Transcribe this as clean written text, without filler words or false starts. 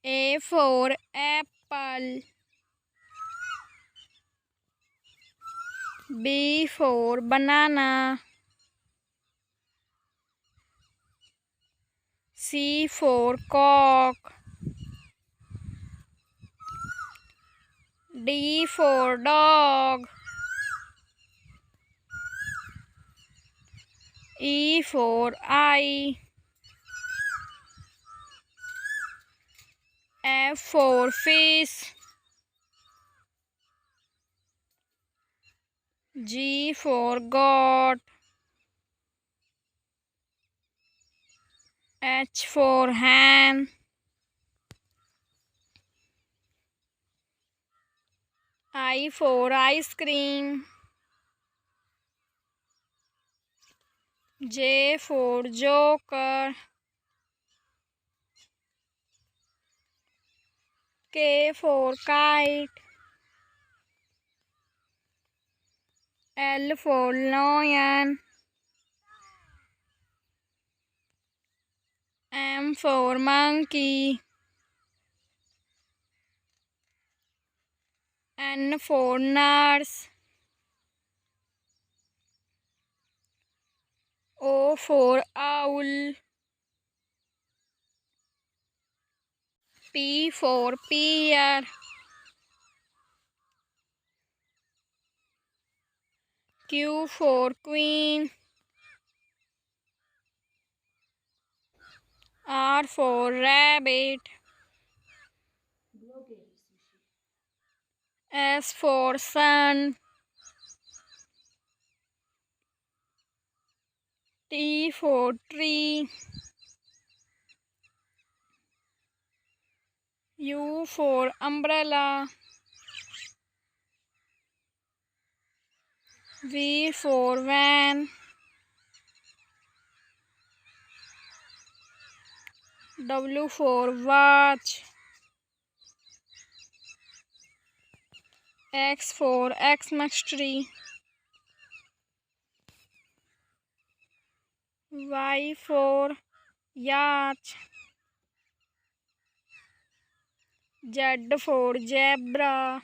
A for apple. B for banana. C for cock. D for dog. E for eye. F for fish. G for goat. H for hen. I for ice cream. J for joker. K for kite. L for lion. M for monkey. N for nurse. O for owl. P for pear. Q for queen. R for rabbit. S for sun. T for tree. U for umbrella. V for van. W for watch. X for Xmas tree. Y for yacht. Z for zebra.